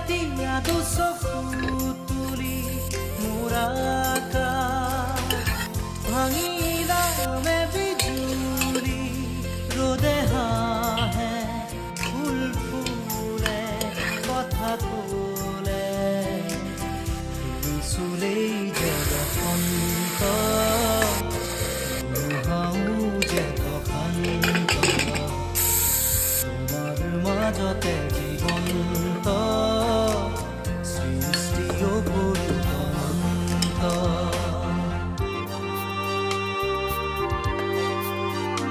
এতিয়া দুচকু তুলি মোৰাকা ভাঙিলামে বিজুলি ৰ'দে হাঁহে ফুল ফুলে কথা ক'লে চুলেই জগতন্ত জগতন্ত তোমাৰ মাজতে জীৱন